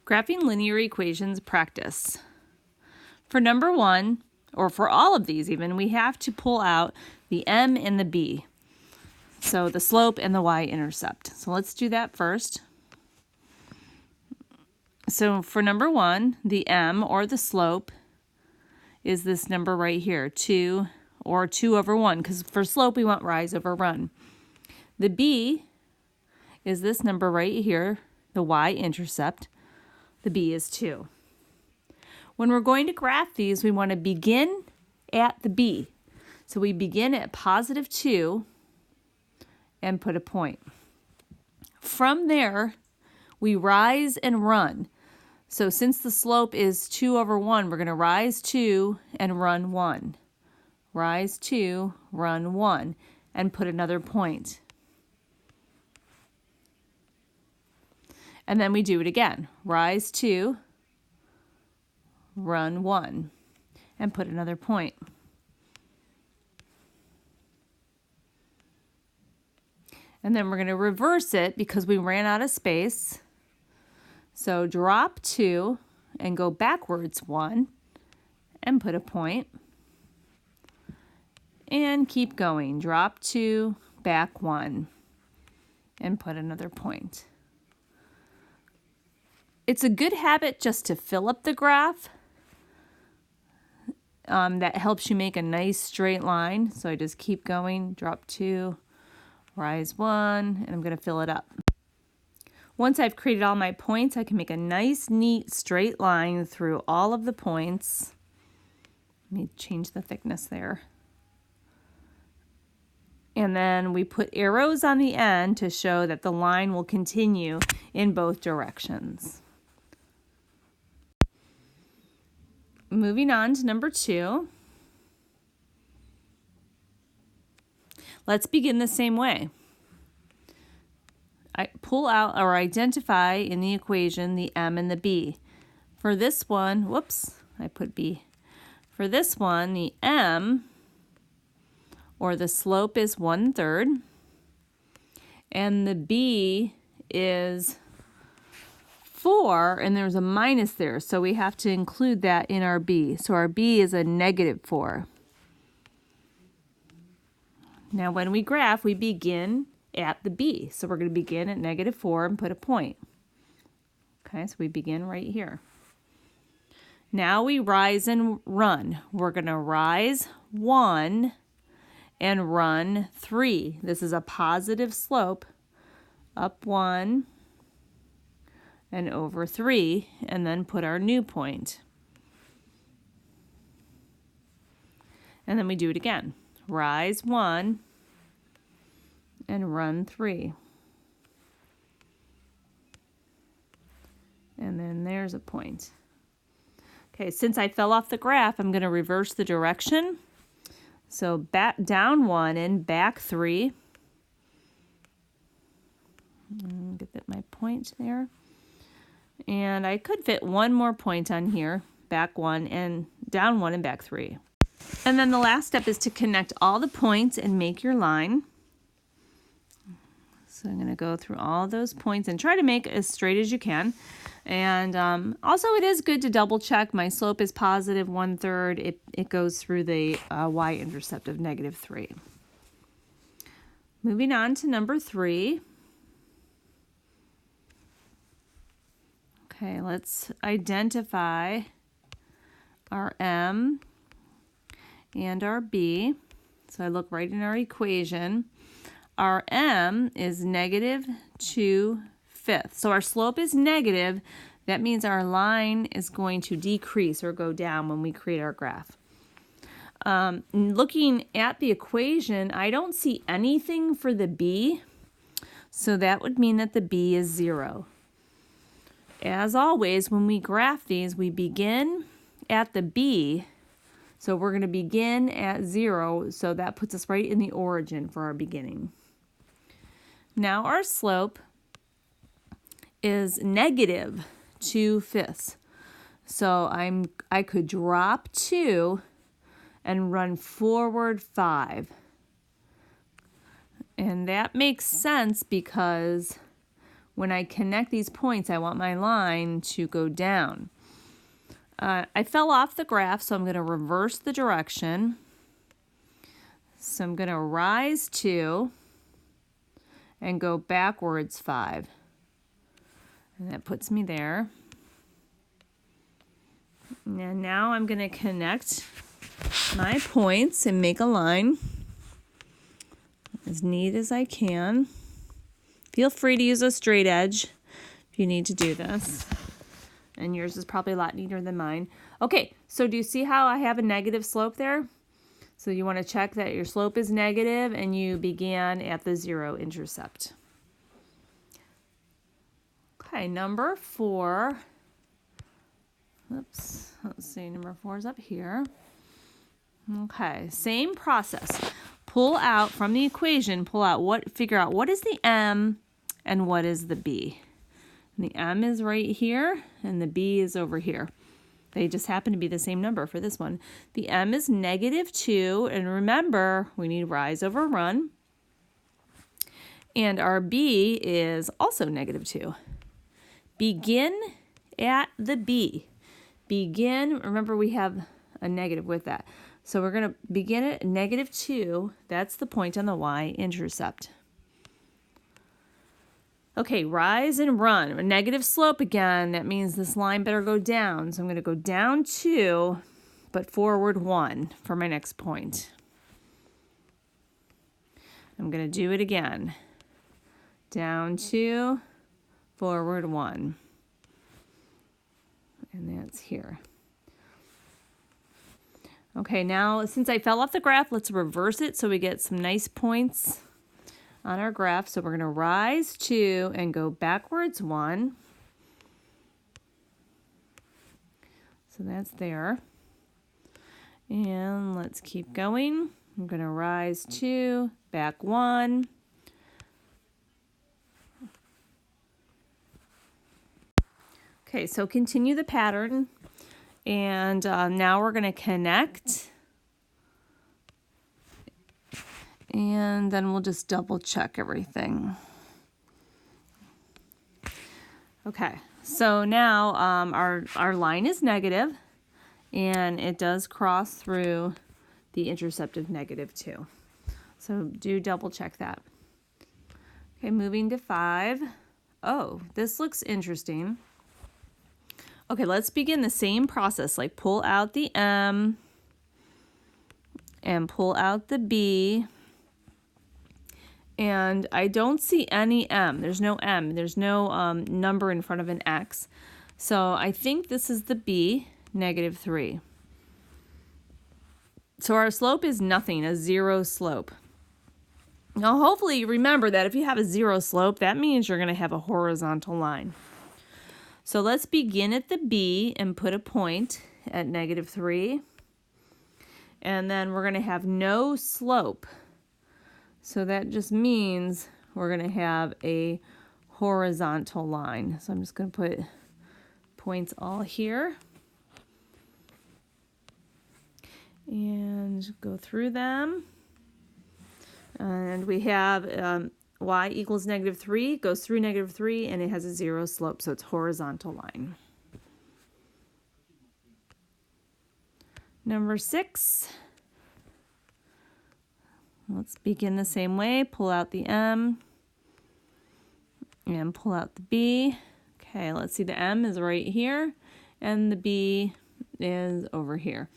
Graphing linear equations practice. For number 1, or for all of these even, we have to pull out the m and the b. So the slope and the y-intercept. So let's do that first. So for number 1, the m, or the slope, is this number right here, 2, or 2 over 1, because for slope we want rise over run. The b is this number right here, the y-intercept. The b is 2. When we're going to graph these, we want to begin at the b. So we begin at positive 2 and put a point. From there, we rise and run. So since the slope is 2 over 1, we're going to rise 2 and run 1. Rise 2, run 1, and put another point. And then we do it again. Rise 2, run 1, and put another point. And then we're going to reverse it because we ran out of space. So drop 2 and go backwards 1 and put a point. And keep going. Drop 2, back 1, and put another point. It's a good habit just to fill up the graph. That helps you make a nice straight line. So I just keep going, drop 2, rise 1, and I'm going to fill it up. Once I've created all my points, I can make a nice, neat, straight line through all of the points. Let me change the thickness there. And then we put arrows on the end to show that the line will continue in both directions. Moving on to number 2. Let's begin the same way. I pull out or identify in the equation the m and the b. For this one, whoops, I put b. For this one, the m, or the slope, is 1/3, and the b is 4, and there's a minus there, so we have to include that in our b. So our b is a -4. Now when we graph, we begin at the b. So we're going to begin at -4 and put a point. Okay, so we begin right here. Now we rise and run. We're going to rise 1 and run 3. This is a positive slope. Up 1 and over 3, and then put our new point. And then we do it again. Rise 1 and run 3. And then there's a point. Okay, since I fell off the graph, I'm going to reverse the direction. So back down 1 and back 3. Get my point there. And I could fit one more point on here, back 1 and down 1 and back 3. And then the last step is to connect all the points and make your line. So I'm going to go through all those points and try to make as straight as you can. And also it is good to double check. My slope is positive 1/3. It goes through the y-intercept of -3. Moving on to number 3. Okay, let's identify our m and our b. So I look right in our equation. Our m is -2/5. So our slope is negative. That means our line is going to decrease or go down when we create our graph. Looking at the equation, I don't see anything for the b. So that would mean that the b is 0. As always, when we graph these, we begin at the b. So we're going to begin at 0, so that puts us right in the origin for our beginning. Now our slope is -2/5. So I could drop 2 and run forward 5. And that makes sense because when I connect these points, I want my line to go down. I fell off the graph, so I'm going to reverse the direction. So I'm going to rise 2 and go backwards 5. And that puts me there. And now I'm going to connect my points and make a line as neat as I can. Feel free to use a straight edge if you need to do this. And yours is probably a lot neater than mine. Okay, so do you see how I have a negative slope there? So you want to check that your slope is negative and you began at the 0 intercept. Okay, number 4. Oops, let's see, number 4 is up here. Okay, same process. Pull out from the equation, figure out what is the m and what is the b. And the m is right here and the b is over here. They just happen to be the same number for this one. The m is -2, and remember, we need rise over run. And our b is also -2. Begin at the b. Begin, remember we have a negative with that. So we're going to begin at -2. That's the point on the y-intercept. Okay, rise and run. A negative slope again. That means this line better go down. So I'm going to go down 2, but forward 1 for my next point. I'm going to do it again. Down 2, forward 1. And that's here. Okay, now since I fell off the graph, let's reverse it so we get some nice points on our graph. So we're going to rise 2 and go backwards 1. So that's there. And let's keep going. I'm going to rise 2, back 1. Okay, so continue the pattern. And now we're going to connect. And then we'll just double check everything. Okay, so now our line is negative, and it does cross through the intercept of -2. So do double check that. Okay, moving to 5. Oh, this looks interesting. Okay, let's begin the same process, like pull out the m and pull out the b. And I don't see any m. There's no m. There's no number in front of an x. So I think this is the b, -3. So our slope is nothing, a 0 slope. Now hopefully you remember that if you have a 0 slope, that means you're going to have a horizontal line. So let's begin at the b and put a point at -3. And then we're going to have no slope. So that just means we're going to have a horizontal line. So I'm just going to put points all here. And go through them. And we have y equals -3, goes through -3, and it has a 0 slope, so it's horizontal line. Number 6. Let's begin the same way. Pull out the m and pull out the b. Okay, let's see, the m is right here, and the b is over here.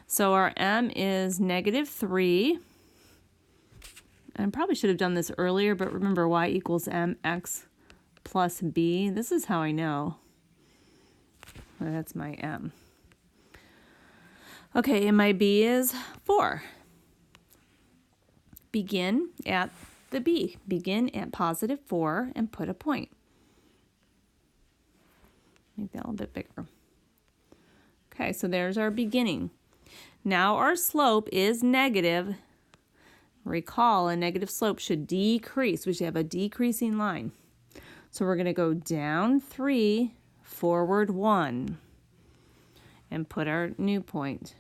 So our m is -3. I probably should have done this earlier, but remember y equals mx plus b. This is how I know. Well, that's my m. Okay, and my b is 4. Begin at the b. Begin at +4 and put a point. Make that a little bit bigger. Okay, so there's our beginning. Now our slope is negative. Recall, a negative slope should decrease. We should have a decreasing line. So we're going to go down 3, forward 1, and put our new point.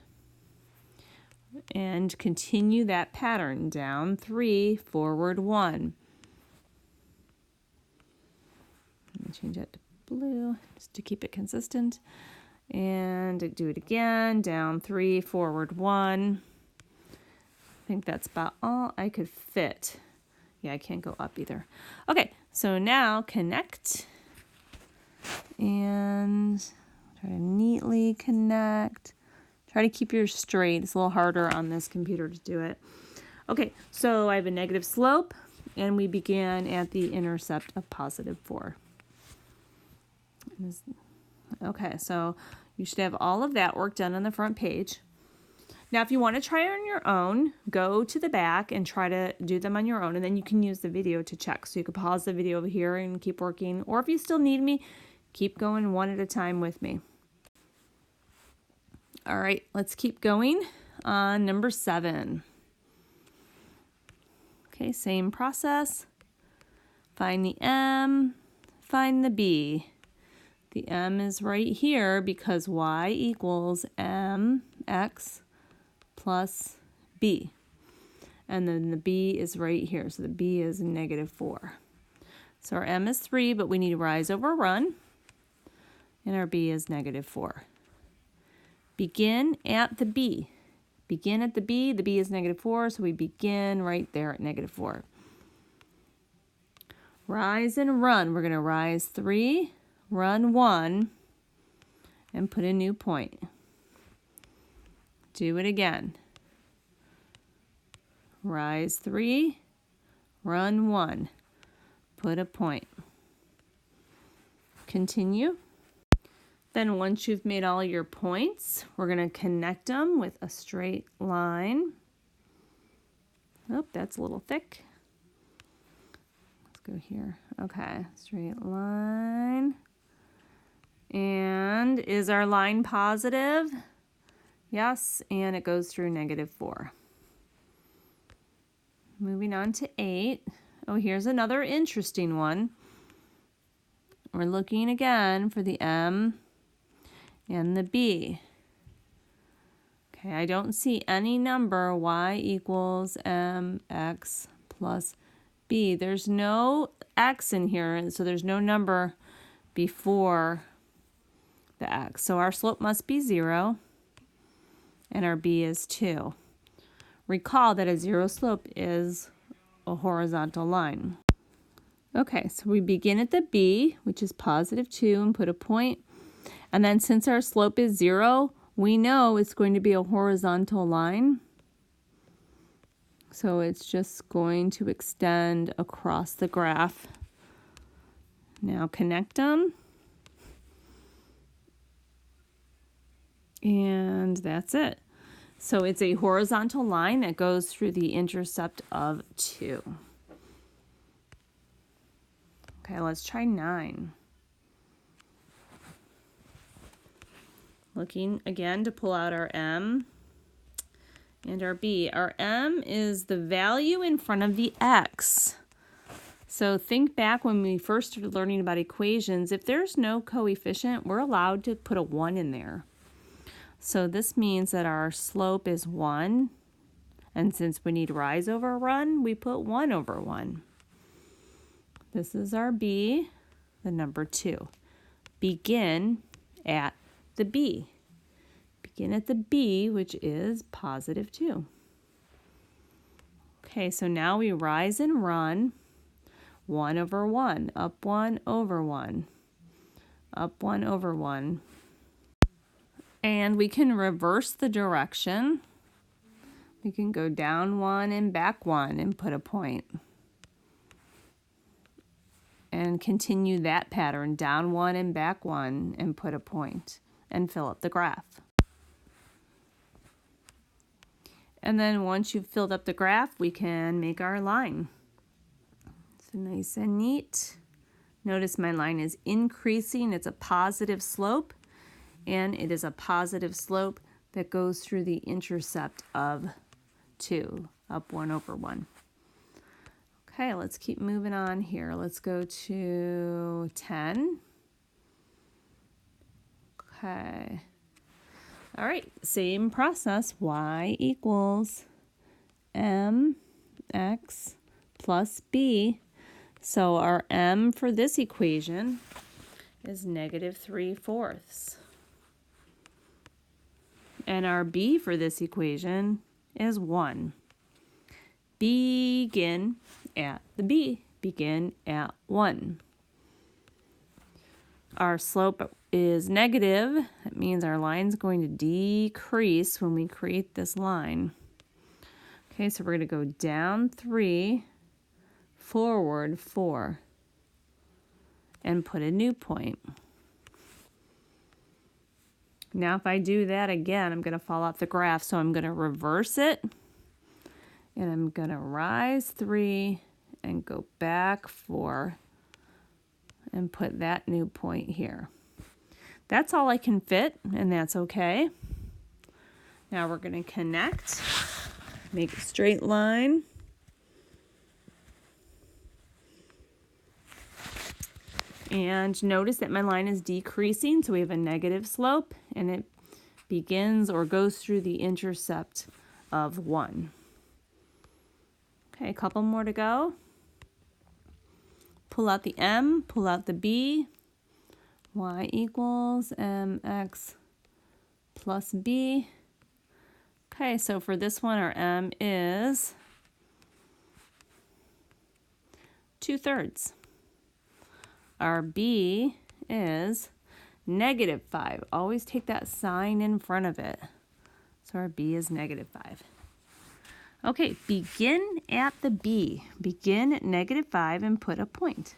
And continue that pattern, down 3, forward 1. Let me change that to blue just to keep it consistent. And do it again, down 3, forward 1. I think that's about all I could fit. Yeah, I can't go up either. Okay, so now connect. And try to neatly connect. Try to keep yours straight. It's a little harder on this computer to do it. Okay, so I have a negative slope, and we began at the intercept of positive 4. Okay, so you should have all of that work done on the front page. Now, if you want to try on your own, go to the back and try to do them on your own, and then you can use the video to check. So you could pause the video over here and keep working, or if you still need me, keep going one at a time with me. All right, let's keep going on number 7. Okay, same process. Find the M, find the B. The M is right here because y equals mx plus b. And then the b is right here, so the b is negative 4. So our m is 3, but we need to rise over run, and our b is negative 4. Begin at the b. Begin at the b is negative 4, so we begin right there at negative 4. Rise and run. We're going to rise 3, run 1, and put a new point. Do it again. Rise 3, run 1, put a point. Continue. Then once you've made all your points, we're going to connect them with a straight line. Oh, that's a little thick. Let's go here. Okay, straight line. And is our line positive? Yes, and it goes through negative 4. Moving on to 8. Oh, here's another interesting one. We're looking again for the M and the B. Okay, I don't see any number y equals mx plus b. There's no x in here, and so there's no number before the x. So our slope must be 0, and our b is 2. Recall that a 0 slope is a horizontal line. Okay, so we begin at the b, which is positive 2, and put a point. And then since our slope is 0, we know it's going to be a horizontal line. So it's just going to extend across the graph. Now connect them. And that's it. So it's a horizontal line that goes through the intercept of 2. Okay, let's try 9. Looking again to pull out our M and our B. Our M is the value in front of the X. So think back when we first started learning about equations. If there's no coefficient, we're allowed to put a 1 in there. So this means that our slope is 1. And since we need rise over run, we put 1 over 1. This is our B, the number 2. Begin at the B. Begin at the B, which is positive 2. Okay, so now we rise and run 1 over 1, up 1 over 1, up 1 over 1. And we can reverse the direction. We can go down 1 and back 1 and put a point. And continue that pattern, down 1 and back 1 and put a point and fill up the graph. And then once you've filled up the graph, we can make our line. So nice and neat. Notice my line is increasing. It's a positive slope, and it is a positive slope that goes through the intercept of 2, up 1 over 1. Okay, let's keep moving on here. Let's go to 10. Okay. All right, same process. Y equals mx plus b. So our m for this equation is -3/4. And our b for this equation is 1. Begin at the b. Begin at 1. Our slope is negative. That means our line's going to decrease when we create this line. Okay, so we're going to go down 3, forward 4, and put a new point. Now if I do that again, I'm going to fall off the graph, so I'm going to reverse it, and I'm going to rise 3 and go back 4 and put that new point here. That's all I can fit, and that's okay. Now we're going to connect, make a straight line. And notice that my line is decreasing, so we have a negative slope, and it begins or goes through the intercept of 1. Okay, a couple more to go. Pull out the m, pull out the b. Y equals mx plus b. Okay, so for this one, our m is 2/3. Our b is -5. Always take that sign in front of it. So our b is -5. Okay, begin at the b. Begin at -5 and put a point.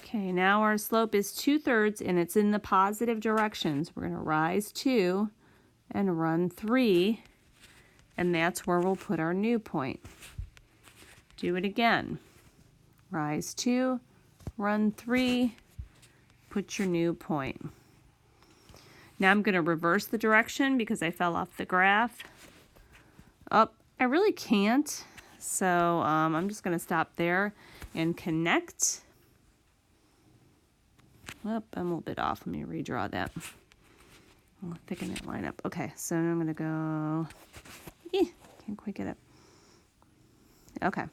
Okay, now our slope is 2/3 and it's in the positive directions. We're going to rise 2 and run 3, and that's where we'll put our new point. Do it again. Rise 2, run 3, put your new point. Now I'm going to reverse the direction because I fell off the graph. Oh, I really can't, so I'm just going to stop there and connect. Oh, I'm a little bit off. Let me redraw that. I'll thicken that line up. Okay, so I'm going to go... can't quite get it. Okay.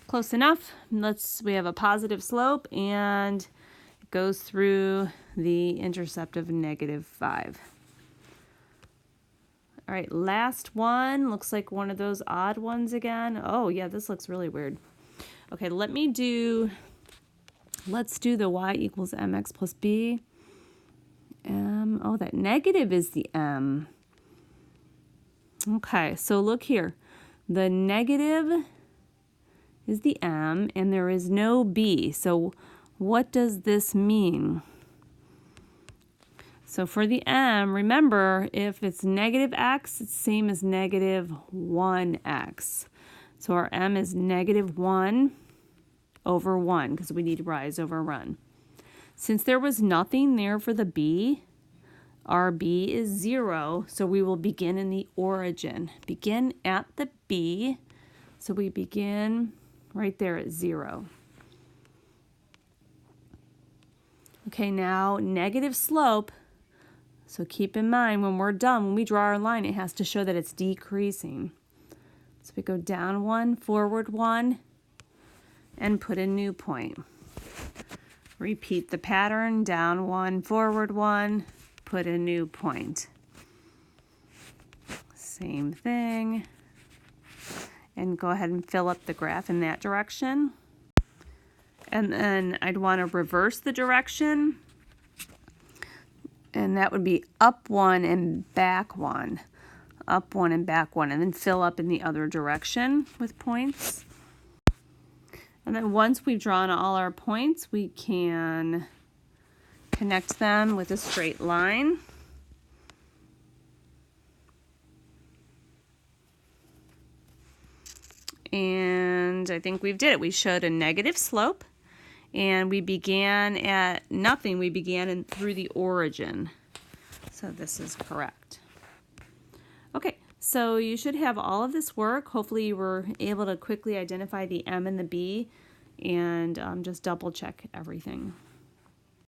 Close enough. We have a positive slope, and it goes through the intercept of -5. All right, last one. Looks like one of those odd ones again. Oh, yeah, this looks really weird. Okay, let's do the y equals mx plus b. Oh, that negative is the m. Okay, so look here. The negative is the m, and there is no b. So what does this mean? So for the m, remember, if it's -x, it's the same as -1x. So our m is -1 over 1, because we need rise over run. Since there was nothing there for the b, our b is 0, so we will begin in the origin. Begin at the b, so we begin right there at 0. Okay, now negative slope. So keep in mind when we're done, when we draw our line, it has to show that it's decreasing. So we go down 1, forward 1, and put a new point. Repeat the pattern, down 1, forward 1, put a new point. Same thing. And go ahead and fill up the graph in that direction. And then I'd want to reverse the direction. And that would be up 1 and back 1. Up 1 and back 1. And then fill up in the other direction with points. And then once we've drawn all our points, we can connect them with a straight line. And I think we did it. We showed a negative slope, and we began at nothing. We began through the origin. So this is correct. Okay, so you should have all of this work. Hopefully you were able to quickly identify the M and the B, and just double check everything.